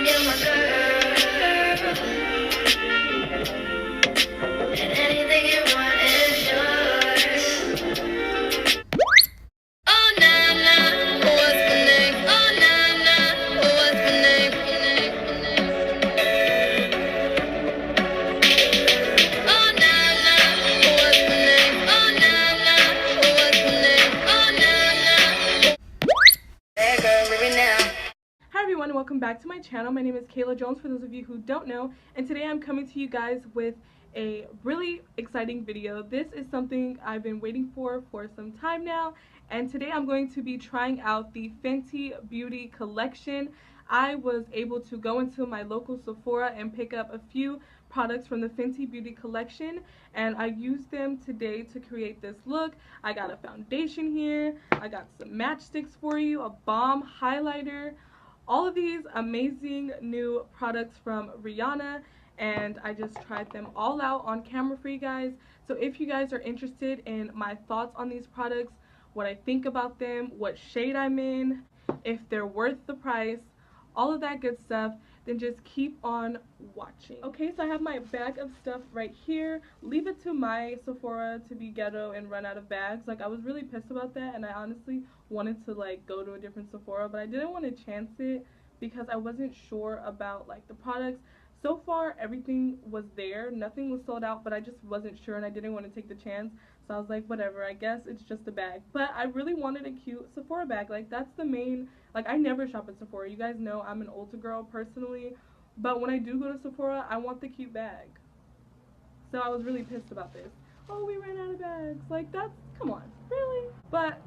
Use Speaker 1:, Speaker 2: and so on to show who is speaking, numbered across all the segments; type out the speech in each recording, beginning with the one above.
Speaker 1: you're my girl. And anything you want is yours. Oh, nah, nah, what's my name? Oh, nah, nah, what's my name? Oh, nah, nah, what's my name? Oh, nah, nah, what's my name? Oh, nah, nah. Hey, girl, leave it now.
Speaker 2: Hi everyone, welcome back to my channel. My name is Calah Jones, for those of you who don't know, and today I'm coming to you guys with a really exciting video. This is something I've been waiting for some time now, and today I'm going to be trying out the Fenty Beauty collection. I was able to go into my local Sephora and pick up a few products from the Fenty Beauty collection, and I used them today to create this look. I got a foundation here, I got some matchsticks for you, a balm highlighter, all of these amazing new products from Rihanna, and I just tried them all out on camera for you guys. So if you guys are interested in my thoughts on these products, what I think about them, what shade I'm in, if they're worth the price, all of that good stuff, then just keep on watching. Okay, so I have my bag of stuff right here. Leave it to my Sephora to be ghetto and run out of bags. Like, I was really pissed about that, and I honestly wanted to like go to a different Sephora, but I didn't want to chance it because I wasn't sure about like the products. So far everything was there, nothing was sold out, but I just wasn't sure and I didn't want to take the chance. So I was like, whatever, I guess it's just a bag. But I really wanted a cute Sephora bag. Like, that's the main, like, I never shop at Sephora. You guys know I'm an Ulta girl personally, but when I do go to Sephora, I want the cute bag. So I was really pissed about this. Oh, we ran out of bags. Like, that's, come on, really? But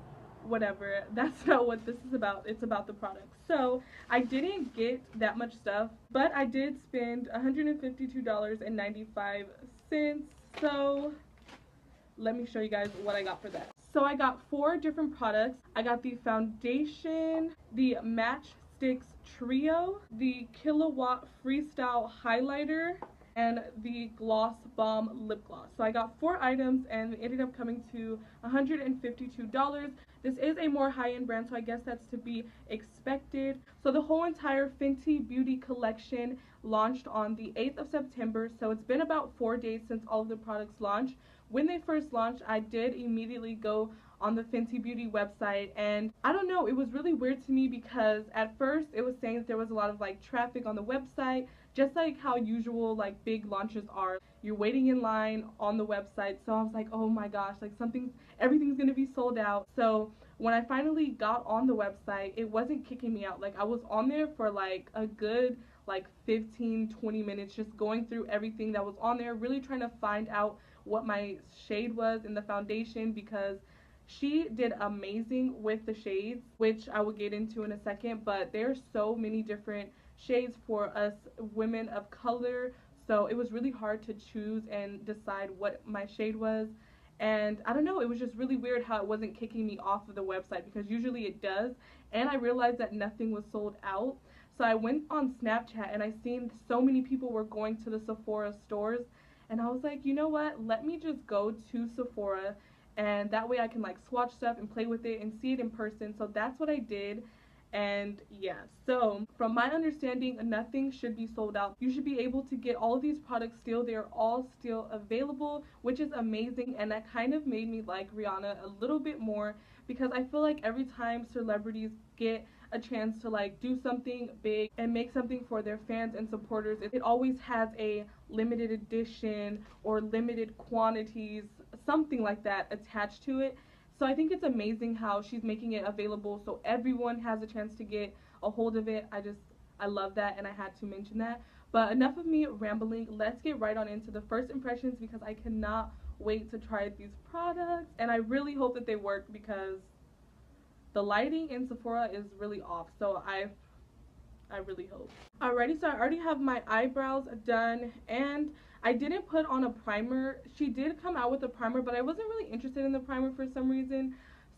Speaker 2: whatever, that's not what this is about. It's about the products. So I didn't get that much stuff, but I did spend $152.95. So let me show you guys what I got for that. So I got 4 different products. I got the foundation, the matchsticks trio, the kilowatt freestyle highlighter, and the gloss bomb lip gloss. So I got 4 items and it ended up coming to $152. This is a more high-end brand, so I guess that's to be expected. So the whole entire Fenty Beauty collection launched on the 8th of September, so it's been about 4 days since all of the products launched. When they first launched, I did immediately go on the Fenty Beauty website, and I don't know, it was really weird to me because at first it was saying that there was a lot of like traffic on the website, just like how usual like big launches are. You're waiting in line on the website, so I was like, oh my gosh, like everything's gonna be sold out. So when I finally got on the website, it wasn't kicking me out. Like, I was on there for like a good like 15-20 minutes just going through everything that was on there, really trying to find out what my shade was in the foundation, because she did amazing with the shades, which I will get into in a second. But there's so many different shades for us women of color, so it was really hard to choose and decide what my shade was. And I don't know, it was just really weird how it wasn't kicking me off of the website, because usually it does. And I realized that nothing was sold out, so I went on Snapchat and I seen so many people were going to the Sephora stores, and I was like, you know what, let me just go to Sephora, and that way I can like swatch stuff and play with it and see it in person. So that's what I did. And yeah, so from my understanding, nothing should be sold out. You should be able to get all of these products still. They're all still available, which is amazing. And that kind of made me like Rihanna a little bit more, because I feel like every time celebrities get a chance to like do something big and make something for their fans and supporters, it always has a limited edition or limited quantities, something like that attached to it. So I think it's amazing how she's making it available so everyone has a chance to get a hold of it. I love that, and I had to mention that. But enough of me rambling. Let's get right on into the first impressions, because I cannot wait to try these products, and I really hope that they work, because the lighting in Sephora is really off. So I really hope. Alrighty, so I already have my eyebrows done, and I didn't put on a primer. She did come out with a primer, but I wasn't really interested in the primer for some reason.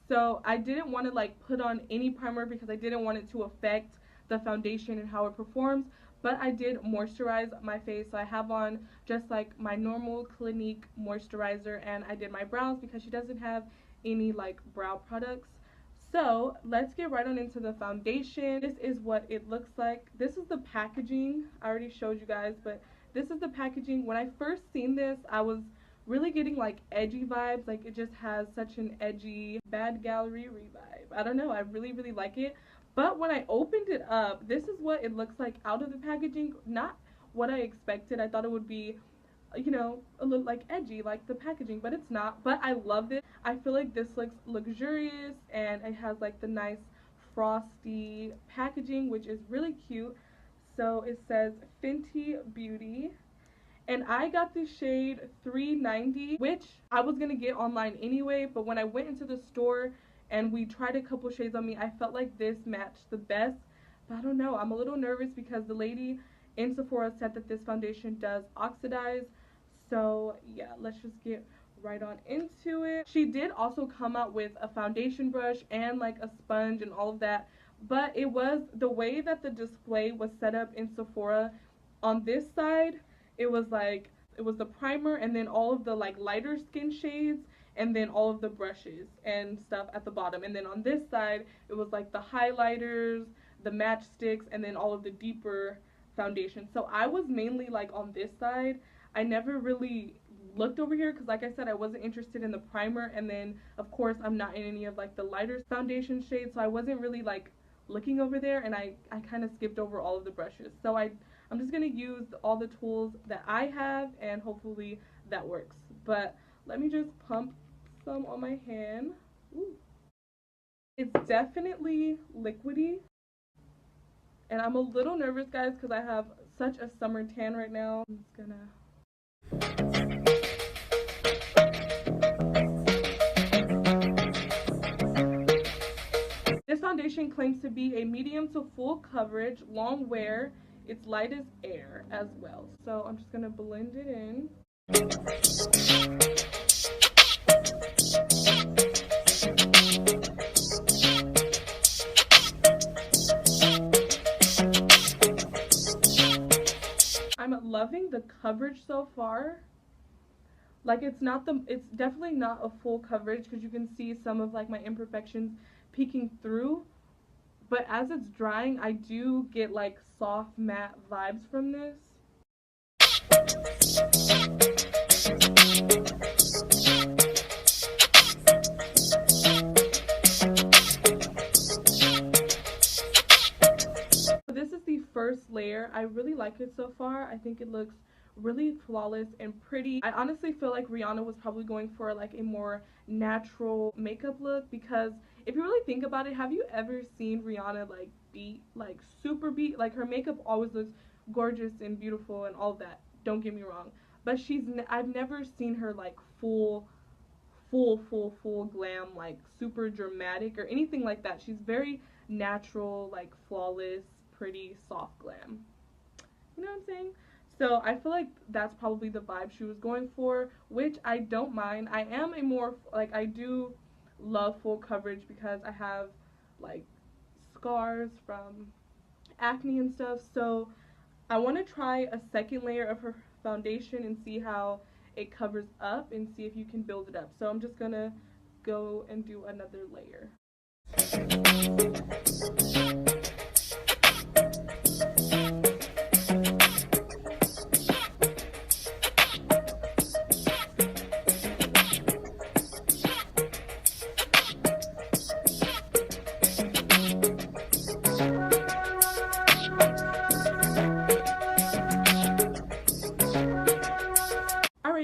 Speaker 2: So I didn't want to like put on any primer because I didn't want it to affect the foundation and how it performs. But I did moisturize my face. So I have on just like my normal Clinique moisturizer, and I did my brows because she doesn't have any like brow products. So let's get right on into the foundation. This is what it looks like. This is the packaging. I already showed you guys, but this is the packaging. When I first seen this, I was really getting like edgy vibes. Like it just has such an edgy bad gallery vibe. I don't know. I really like it. But when I opened it up, this is what it looks like out of the packaging. Not what I expected. I thought it would be, you know, a little like edgy like the packaging, but it's not. But I loved it. I feel like this looks luxurious and it has like the nice frosty packaging, which is really cute. So it says Fenty Beauty, and I got the shade 390, which I was gonna get online anyway, but when I went into the store and we tried a couple shades on me, I felt like this matched the best. But I don't know, I'm a little nervous because the lady in Sephora said that this foundation does oxidize. So yeah, let's just get right on into it. She did also come out with a foundation brush and like a sponge and all of that, but it was the way that the display was set up in Sephora. On this side, it was like it was the primer and then all of the like lighter skin shades and then all of the brushes and stuff at the bottom, and then on this side it was like the highlighters, the matchsticks, and then all of the deeper foundation. So I was mainly like on this side. I never really looked over here because like I said, I wasn't interested in the primer, and then of course I'm not in any of like the lighter foundation shades, so I wasn't really like looking over there, and I kind of skipped over all of the brushes. So I'm just gonna use all the tools that I have and hopefully that works. But let me just pump some on my hand. Ooh. It's definitely liquidy, and I'm a little nervous guys because I have such a summer tan right now. I'm just gonna This foundation claims to be a medium to full coverage, long wear. It's light as air as well. So I'm just gonna blend it in. I'm loving the coverage so far. Like it's definitely not a full coverage because you can see some of like my imperfections peeking through. But as it's drying, I do get like soft matte vibes from this. This is the first layer. I really like it so far. I think it looks really flawless and pretty. I honestly feel like Rihanna was probably going for like a more natural makeup look, because if you really think about it, have you ever seen Rihanna like beat, like super beat? Like her makeup always looks gorgeous and beautiful and all that, don't get me wrong, but I've never seen her like full glam, like super dramatic or anything like that. She's very natural, like flawless, pretty, soft glam. You know what I'm saying? So I feel like that's probably the vibe she was going for, which I don't mind. I am a more, like, I do love full coverage because I have, like, scars from acne and stuff. So I want to try a second layer of her foundation and see how it covers up and see if you can build it up. So I'm just going to go and do another layer.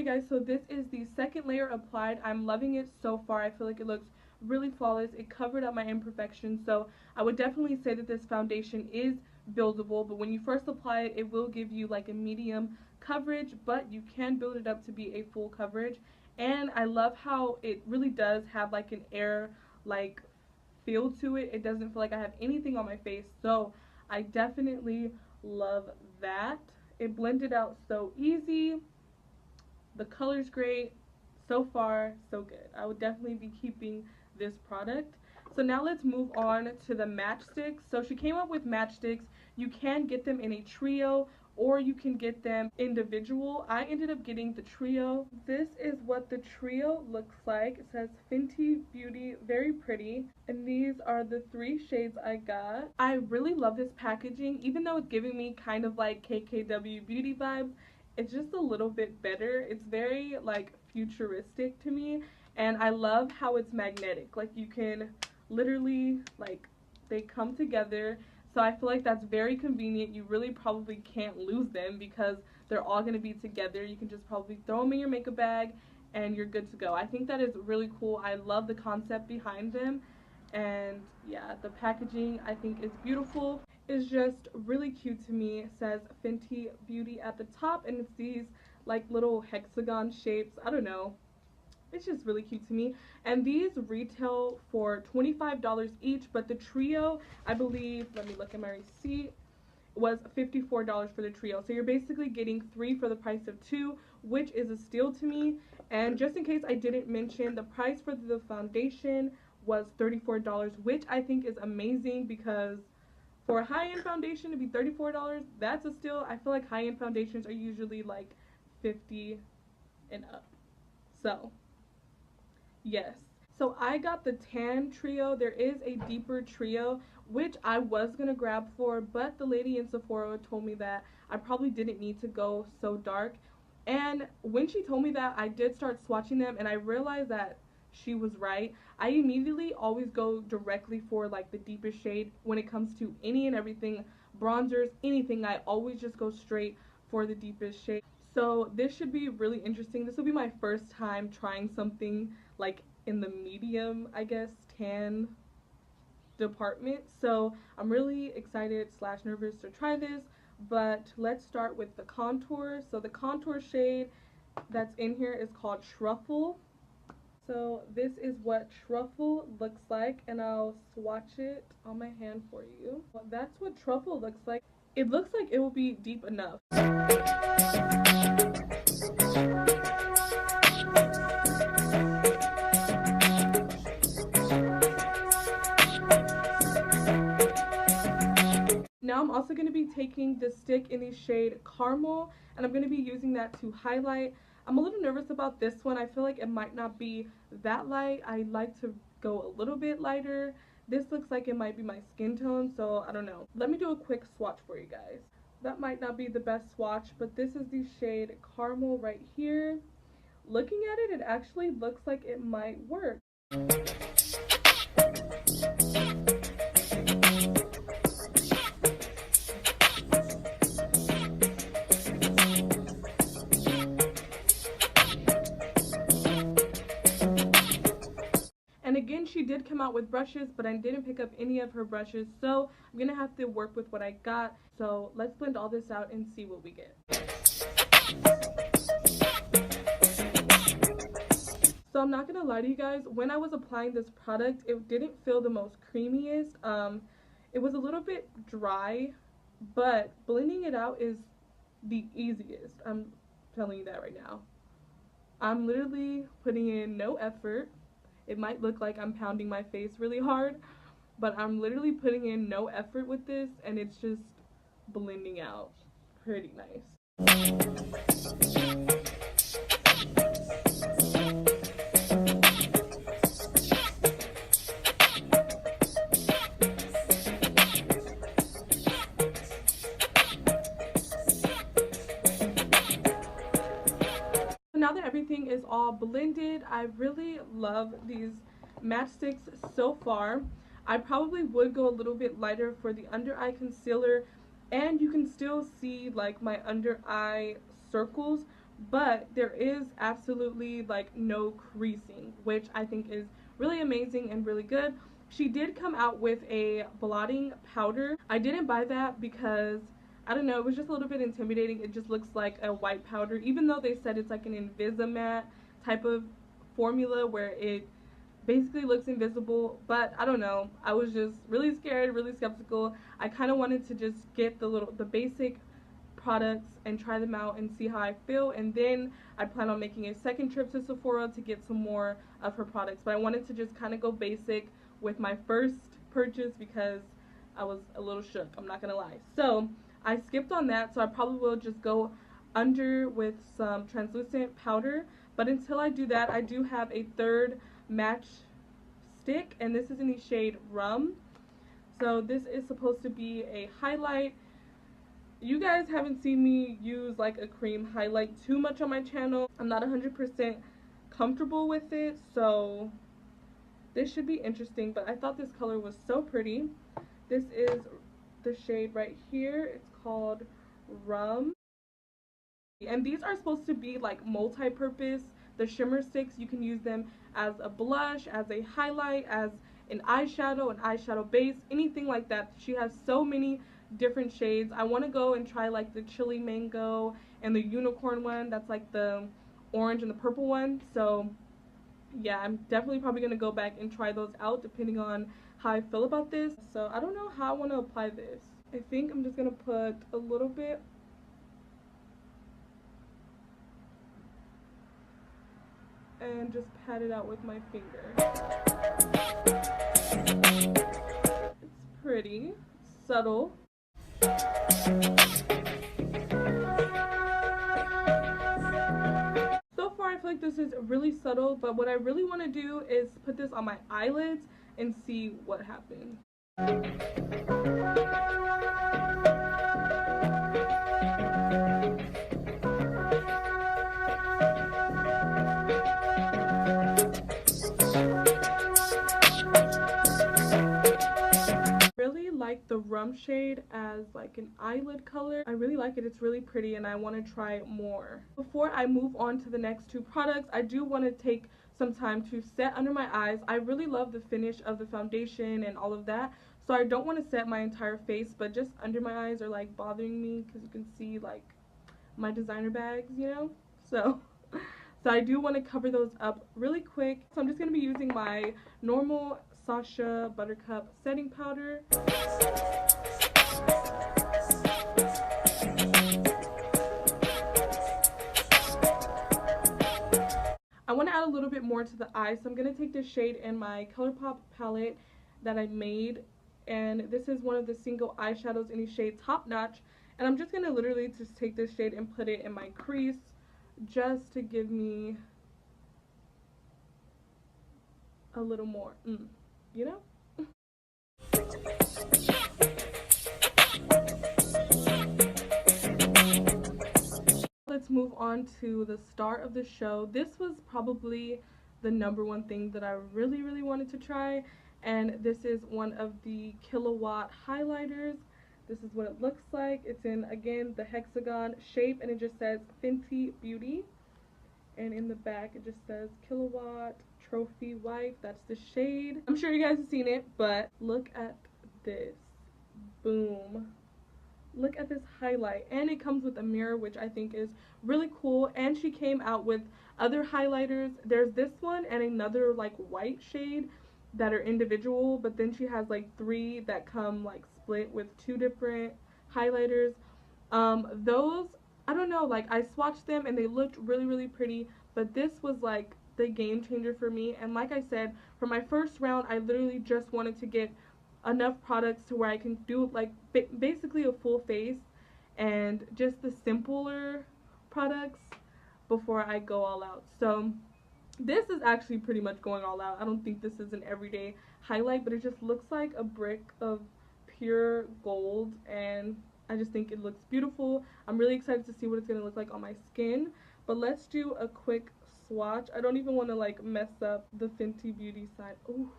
Speaker 2: Guys, so this is the second layer applied. I'm loving it so far. I feel like it looks really flawless. It covered up my imperfections, so I would definitely say that this foundation is buildable, but when you first apply it, it will give you like a medium coverage, but you can build it up to be a full coverage. And I love how it really does have like an air like feel to it. It doesn't feel like I have anything on my face, so I definitely love that. It blended out so easy. The color's great. So far, so good. I would definitely be keeping this product. So now let's move on to the matchsticks. So she came up with matchsticks. You can get them in a trio or you can get them individual. I ended up getting the trio. This is what the trio looks like. It says Fenty Beauty, very pretty. And these are the 3 shades I got. I really love this packaging, even though it's giving me kind of like KKW beauty vibes. It's just a little bit better. It's very like futuristic to me, and I love how it's magnetic. Like you can literally like they come together. So I feel like that's very convenient. You really probably can't lose them because they're all going to be together. You can just probably throw them in your makeup bag and you're good to go. I think that is really cool. I love the concept behind them. And yeah, the packaging I think is beautiful. It's just really cute to me. It says Fenty Beauty at the top, and it's these like little hexagon shapes. I don't know, it's just really cute to me. And these retail for $25 each, but the trio, I believe, let me look at my receipt, was $54 for the trio. So you're basically getting 3 for the price of 2, which is a steal to me. And just in case I didn't mention, the price for the foundation was $34, which I think is amazing because for a high-end foundation to be $34, that's a steal. I feel like high-end foundations are usually like 50 and up. So yes. So I got the tan trio. There is a deeper trio, which I was going to grab for, but the lady in Sephora told me that I probably didn't need to go so dark. And when she told me that, I did start swatching them, and I realized that she was right. I immediately always go directly for like the deepest shade when it comes to any and everything, bronzers, anything. I always just go straight for the deepest shade. So this should be really interesting. This will be my first time trying something like in the medium, I guess, tan department. So I'm really excited slash nervous to try this. But let's start with the contour. So the contour shade that's in here is called Truffle. So this is what Truffle looks like, and I'll swatch it on my hand for you. Well, that's what Truffle looks like. It looks like it will be deep enough. Now I'm also going to be taking the stick in the shade Caramel, and I'm going to be using that to highlight. I'm a little nervous about this one. I feel like it might not be that light. I like to go a little bit lighter. This looks like it might be my skin tone, so I don't know. Let me do a quick swatch for you guys. That might not be the best swatch, but this is the shade Caramel right here. Looking at it, it actually looks like it might work. And again, she did come out with brushes, but I didn't pick up any of her brushes, so I'm going to have to work with what I got. So let's blend all this out and see what we get. So I'm not going to lie to you guys, when I was applying this product, it didn't feel the most creamiest. It was a little bit dry, but blending it out is the easiest. I'm telling you that right now. I'm literally putting in no effort. It might look like I'm pounding my face really hard, but I'm literally putting in no effort with this, and it's just blending out pretty nice. Now that everything is all blended, I really love these matchsticks so far. I probably would go a little bit lighter for the under eye concealer, and you can still see like my under eye circles, but there is absolutely like no creasing, which I think is really amazing and really good. She did come out with a blotting powder. I didn't buy that because I don't know, it was just a little bit intimidating. It just looks like a white powder, even though they said it's like an Invisimatte type of formula where it basically looks invisible. But I don't know, I was just really scared, really skeptical. I kind of wanted to just get the basic products and try them out and see how I feel, and then I plan on making a second trip to Sephora to get some more of her products. But I wanted to just kind of go basic with my first purchase because I was a little shook, I'm not gonna lie. So I skipped on that, so I probably will just go under with some translucent powder. But until I do that, I do have a third match stick, and this is in the shade Rum. So this is supposed to be a highlight. You guys haven't seen me use like a cream highlight too much on my channel. I'm not 100% comfortable with it, so this should be interesting. But I thought this color was so pretty. This is the shade right here. It's called Rum. And these are supposed to be like multi-purpose. The shimmer sticks, you can use them as a blush, as a highlight, as an eyeshadow base, anything like that. She has so many different shades. I want to go and try like the chili mango and the unicorn one. That's like the orange and the purple one. So yeah, I'm definitely probably going to go back and try those out depending on how I feel about this. So I don't know how I want to apply this. I think I'm just going to put a little bit and just pat it out with my finger. It's pretty, subtle. So far I feel like this is really subtle, but what I really want to do is put this on my eyelids and see what happens. Like the Rum shade as like an eyelid color. I really like it. It's really pretty and I want to try more. Before I move on to the next two products, I do want to take some time to set under my eyes. I really love the finish of the foundation and all of that, so I don't want to set my entire face, but just under my eyes are like bothering me because you can see like my designer bags, you know. So I do want to cover those up really quick. So I'm just going to be using my normal Xoxo Buttercup setting powder. I want to add a little bit more to the eye, so I'm going to take this shade in my ColourPop palette that I made, and this is one of the single eyeshadows in the shade Top Notch, and I'm just going to literally just take this shade and put it in my crease just to give me a little more, you know? Let's move on to the star of the show. This was probably the #1 thing that I really wanted to try, and this is one of the Kilowatt highlighters. This is what it looks like. It's in, again, the hexagon shape, and it just says Fenty Beauty, and in the back it just says Kilowatt Trophy Wife. That's the shade. I'm sure you guys have seen it, but look at this. Boom. Look at this highlight, and it comes with a mirror, which I think is really cool. And she came out with other highlighters. There's this one and another like white shade that are individual, but then she has like 3 that come like split with 2 different highlighters. Those, I don't know, like I swatched them and they looked really pretty, but this was like the game changer for me. And like I said, for my first round, I literally just wanted to get enough products to where I can do like basically a full face and just the simpler products before I go all out. So this is actually pretty much going all out. I don't think this is an everyday highlight, but it just looks like a brick of pure gold, and I just think it looks beautiful. I'm really excited to see what it's going to look like on my skin, but let's do a quick swatch. I don't even want to like mess up the Fenty Beauty side. Ooh,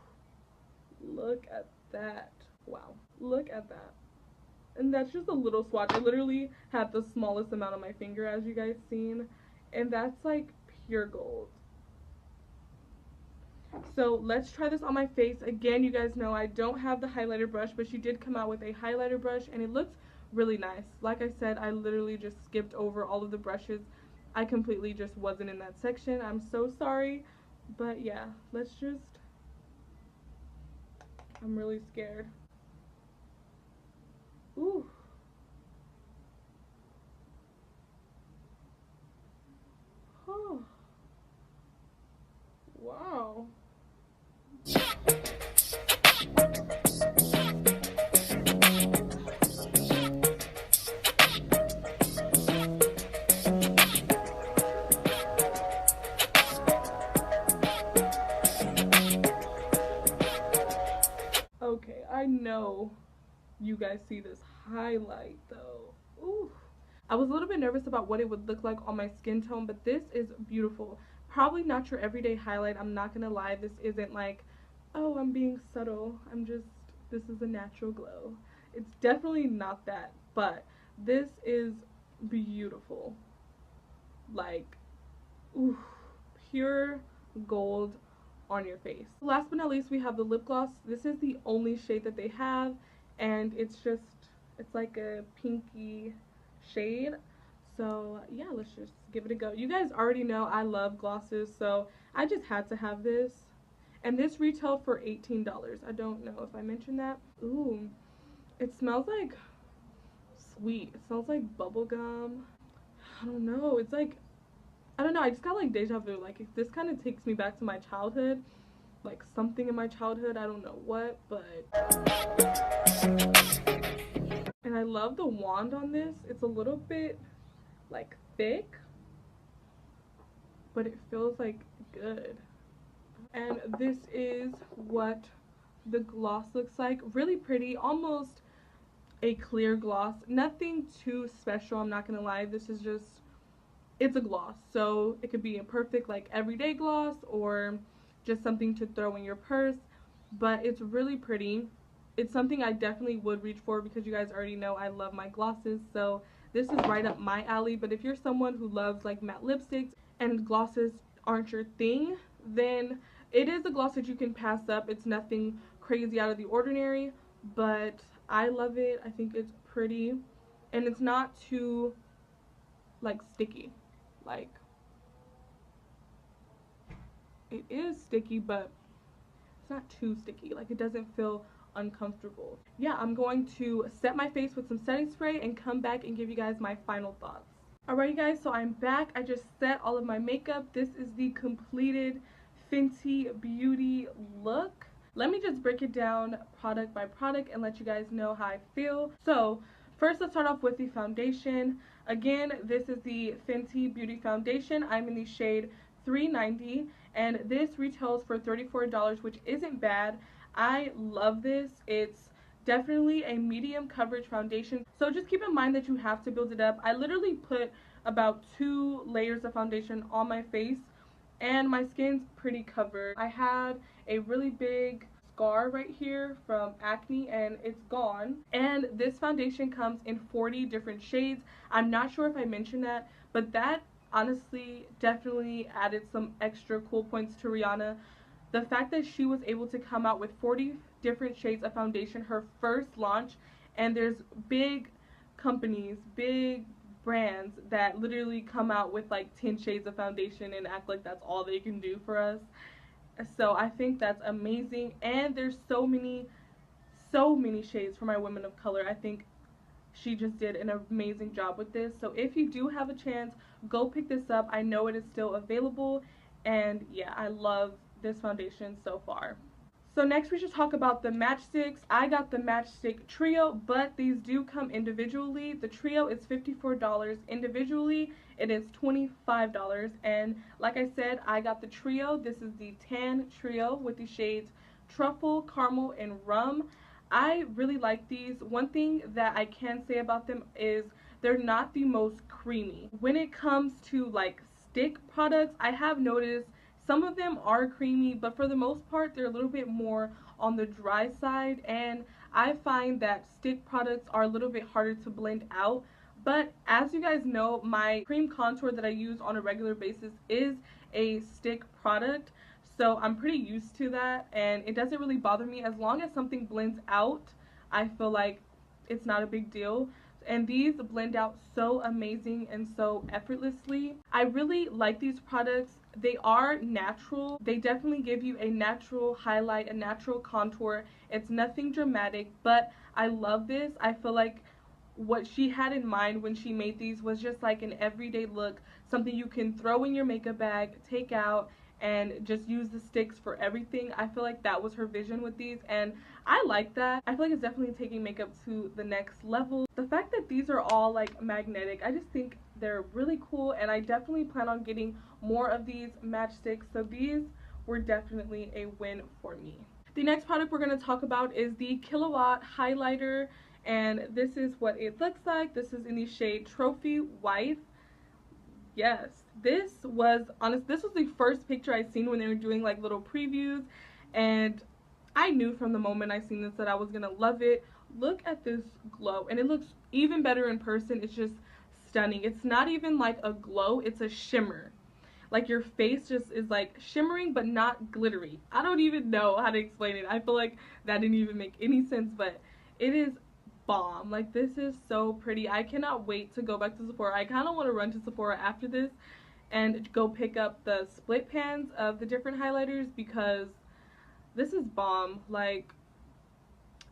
Speaker 2: look at that. Wow, look at that. And that's just a little swatch. I literally had the smallest amount on my finger, as you guys seen, and that's like pure gold. So let's try this on my face. Again, you guys know I don't have the highlighter brush, but she did come out with a highlighter brush and it looks really nice. Like I said, I literally just skipped over all of the brushes. I completely just wasn't in that section. I'm so sorry, but yeah, let's just, I'm really scared. Ooh. Oh. Wow. know you guys see this highlight though. Ooh. I was a little bit nervous about what it would look like on my skin tone, but this is beautiful. Probably not your everyday highlight, I'm not gonna lie. This isn't like, oh, I'm being subtle. This is a natural glow. It's definitely not that, but this is beautiful. Like, ooh, pure gold on your face. Last but not least, we have the lip gloss. This is the only shade that they have, and it's like a pinky shade. So yeah, let's just give it a go. You guys already know I love glosses, so I just had to have this. And this retailed for $18. I don't know if I mentioned that. Ooh, it smells like sweet. It smells like bubble gum. I don't know. It's like, I don't know. I just got like deja vu. Like, this kind of takes me back to my childhood. Like something in my childhood. I don't know what, but. And I love the wand on this. It's a little bit like thick, but it feels like good. And this is what the gloss looks like. Really pretty, almost a clear gloss. Nothing too special, I'm not gonna lie. This is just, it's a gloss, so it could be a perfect like everyday gloss or just something to throw in your purse, but it's really pretty. It's something I definitely would reach for because you guys already know I love my glosses, so this is right up my alley. But if you're someone who loves like matte lipsticks and glosses aren't your thing, then it is a gloss that you can pass up. It's nothing crazy out of the ordinary, but I love it. I think it's pretty, and it's not too like sticky. Like, it is sticky, but it's not too sticky. Like, it doesn't feel uncomfortable. Yeah, I'm going to set my face with some setting spray and come back and give you guys my final thoughts. Alrighty guys, so I'm back. I just set all of my makeup. This is the completed Fenty Beauty look. Let me just break it down product by product and let you guys know how I feel. So first, let's start off with the foundation. Again, this is the Fenty Beauty foundation. I'm in the shade 390, and this retails for $34, which isn't bad. I love this. It's definitely a medium coverage foundation, so just keep in mind that you have to build it up. I literally put about 2 layers of foundation on my face, and my skin's pretty covered. I had a really big scar right here from acne, and it's gone. And this foundation comes in 40 different shades. I'm not sure if I mentioned that, but that honestly definitely added some extra cool points to Rihanna. The fact that she was able to come out with 40 different shades of foundation, her first launch, and there's big companies, big brands that literally come out with like 10 shades of foundation and act like that's all they can do for us. So I think that's amazing, and there's so many shades for my women of color. I think she just did an amazing job with this. So if you do have a chance, go pick this up. I know it is still available, and yeah, I love this foundation so far. So next we should talk about the matchsticks. I got the matchstick trio, but these do come individually. The trio is $54. Individually, it is $25. And like I said, I got the trio. This is the tan trio with the shades truffle, caramel, and rum. I really like these. One thing that I can say about them is they're not the most creamy. When it comes to like stick products, I have noticed some of them are creamy, but for the most part, they're a little bit more on the dry side, and I find that stick products are a little bit harder to blend out. But as you guys know, my cream contour that I use on a regular basis is a stick product, so I'm pretty used to that, and it doesn't really bother me. As long as something blends out, I feel like it's not a big deal. And these blend out so amazing and so effortlessly. I really like these products. They are natural. They definitely give you a natural highlight, a natural contour. It's nothing dramatic, but I love this. I feel like what she had in mind when she made these was just like an everyday look, something you can throw in your makeup bag, take out, and just use the sticks for everything. I feel like that was her vision with these, and I like that. I feel like it's definitely taking makeup to the next level. The fact that these are all like magnetic, I just think they're really cool, and I definitely plan on getting more of these matchsticks, so these were definitely a win for me. The next product we're going to talk about is the Kilowatt highlighter, and this is what it looks like. This is in the shade Trophy White. Yes, this was the first picture I seen when they were doing like little previews, and I knew from the moment I seen this that I was gonna love it. Look at this glow, and it looks even better in person. It's just stunning. It's not even like a glow, it's a shimmer. Like your face just is like shimmering but not glittery. I don't even know how to explain it. I feel like that didn't even make any sense, but it is bomb. Like, this is so pretty. I cannot wait to go back to Sephora. I kind of want to run to Sephora after this and go pick up the split pans of the different highlighters because this is bomb. Like,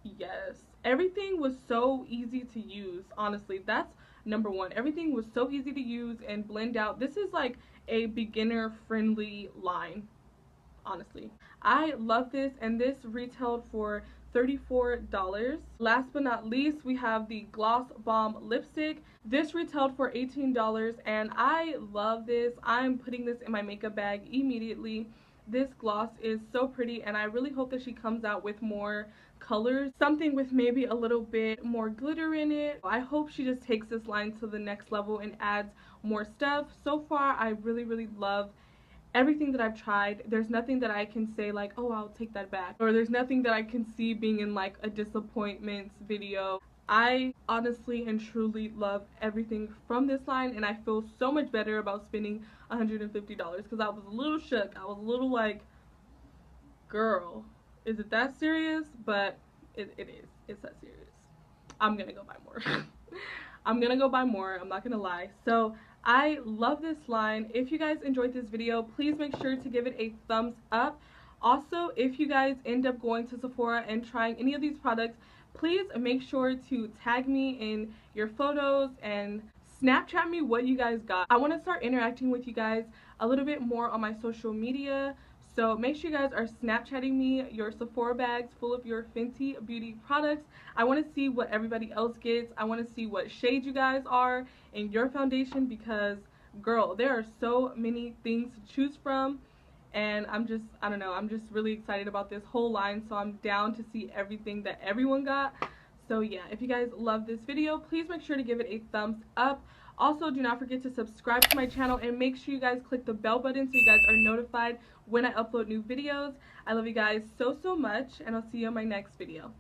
Speaker 2: yes, everything was so easy to use. Honestly, that's number one. Everything was so easy to use and blend out. This is like a beginner friendly line, honestly. I love this, and this retailed for $34. Last but not least, we have the Gloss Bomb lipstick. This retailed for $18, and I love this. I'm putting this in my makeup bag immediately. This gloss is so pretty, and I really hope that she comes out with more colors, something with maybe a little bit more glitter in it. I hope she just takes this line to the next level and adds more stuff. So far, I really love everything that I've tried. There's nothing that I can say like, oh, I'll take that back, or there's nothing that I can see being in like a disappointments video. I honestly and truly love everything from this line, and I feel so much better about spending $150 because I was a little shook. I was a little like, girl, is it that serious? But it is. It's that serious. I'm gonna go buy more. I'm gonna go buy more. I'm not gonna lie. So I love this line. If you guys enjoyed this video, please make sure to give it a thumbs up. Also, if you guys end up going to Sephora and trying any of these products, please make sure to tag me in your photos and Snapchat me what you guys got. I want to start interacting with you guys a little bit more on my social media. So make sure you guys are Snapchatting me your Sephora bags full of your Fenty beauty products. I want to see what everybody else gets. I want to see what shade you guys are in your foundation because, girl, there are so many things to choose from. And I don't know, I'm just really excited about this whole line. So I'm down to see everything that everyone got. So yeah, if you guys love this video, please make sure to give it a thumbs up. Also, do not forget to subscribe to my channel and make sure you guys click the bell button so you guys are notified when I upload new videos. I love you guys so much, and I'll see you in my next video.